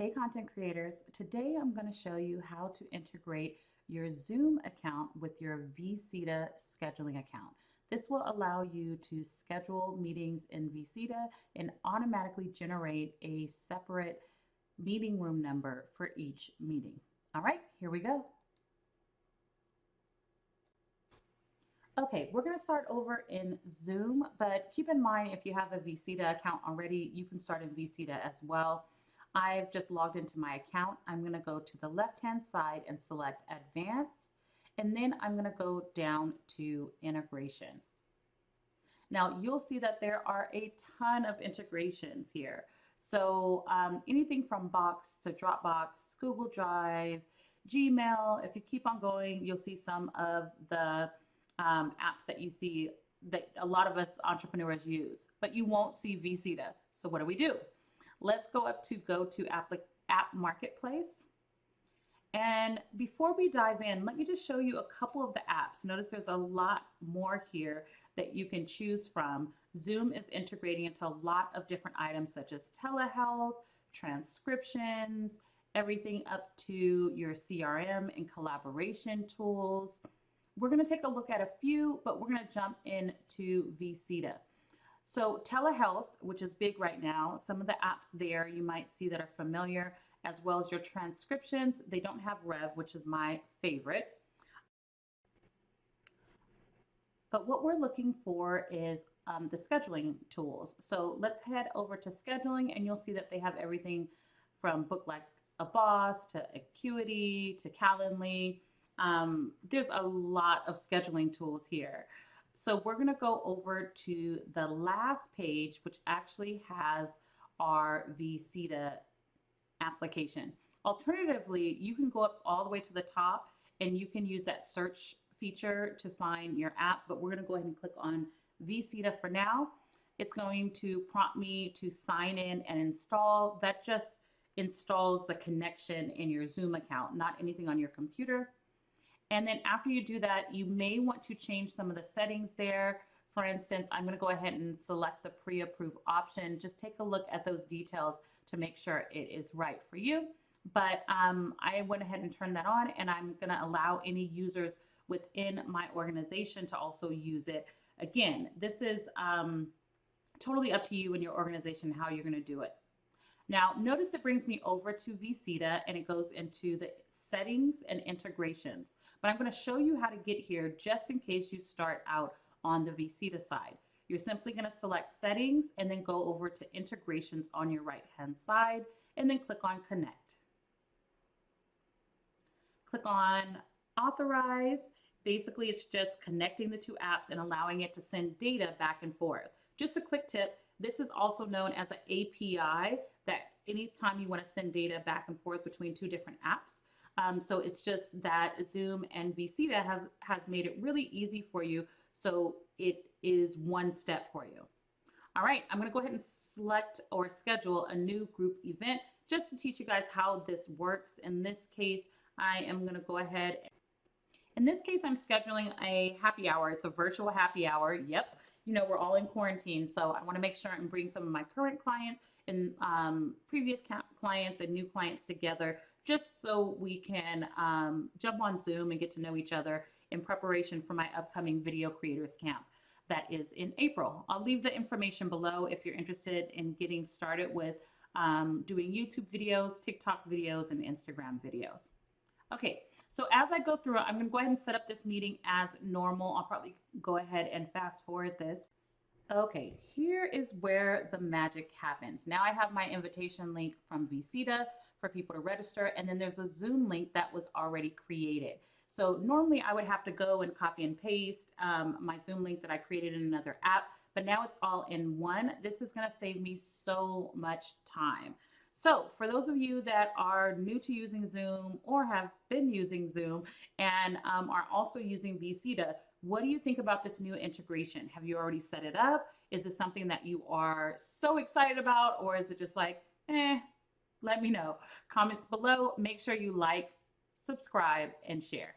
Hey content creators, today I'm going to show you how to integrate your Zoom account with your Vcita scheduling account. This will allow you to schedule meetings in Vcita and automatically generate a separate meeting room number for each meeting. All right, here we go. Okay, we're going to start over in Zoom, but keep in mind if you have a Vcita account already, you can start in Vcita as well. I've just logged into my account. I'm going to go to the left-hand side and select Advanced, and then I'm going to go down to Integration. Now, you'll see that there are a ton of integrations here. So anything from Box to Dropbox, Google Drive, Gmail. If you keep on going, you'll see some of the apps that you see that a lot of us entrepreneurs use, but you won't see Vcita. So what do? Let's go up to App Marketplace. And before we dive in, let me just show you a couple of the apps. Notice there's a lot more here that you can choose from. Zoom is integrating into a lot of different items such as telehealth, transcriptions, everything up to your CRM and collaboration tools. We're going to take a look at a few, but we're going to jump into Vcita. So telehealth, which is big right now, some of the apps there you might see that are familiar, as well as your transcriptions. They don't have Rev, which is my favorite. But what we're looking for is the scheduling tools. So let's head over to scheduling, and you'll see that they have everything from Book Like a Boss to Acuity to Calendly. There's a lot of scheduling tools here. So we're going to go over to the last page, which actually has our Vcita application. Alternatively, you can go up all the way to the top and you can use that search feature to find your app, but we're going to go ahead and click on Vcita for now. It's going to prompt me to sign in and install. That just installs the connection in your Zoom account, not anything on your computer. And then after you do that, you may want to change some of the settings there. For instance, I'm going to go ahead and select the pre-approve option. Just take a look at those details to make sure it is right for you. But I went ahead and turned that on, and I'm going to allow any users within my organization to also use it. Again, this is totally up to you and your organization how you're going to do it. Now, notice it brings me over to Vcita, and it goes into the settings and integrations. But I'm going to show you how to get here just in case you start out on the Vcita side. You're simply going to select settings and then go over to integrations on your right hand side and then click on connect. Click on authorize. Basically, it's just connecting the two apps and allowing it to send data back and forth. Just a quick tip, this is also known as an API, that anytime you want to send data back and forth between two different apps. So it's just that Zoom and Vcita has made it really easy for you. So it is one step for you. All right, I'm going to go ahead and select or schedule a new group event just to teach you guys how this works. In this case, I am going to go ahead. In this case, I'm scheduling a happy hour. It's a virtual happy hour. Yep. You know, we're all in quarantine. So I want to make sure and bring some of my current clients and previous clients and new clients together, just so we can jump on Zoom and get to know each other in preparation for my upcoming Video Creators Camp that is in April. I'll leave the information below if you're interested in getting started with doing YouTube videos, TikTok videos, and Instagram videos. Okay, so as I go through it, I'm going to go ahead and set up this meeting as normal. I'll probably go ahead and fast forward this. Okay, here is where the magic happens. Now I have my invitation link from Vcita for people to register, and then there's a Zoom link that was already created. So normally I would have to go and copy and paste my Zoom link that I created in another app, but now it's all in one. This is going to save me so much time. So for those of you that are new to using Zoom or have been using Zoom and are also using Vcita, what do you think about this new integration? Have you already set it up? Is it something that you are so excited about, or is it just like, let me know. Comments below. Make sure you like, subscribe, and share.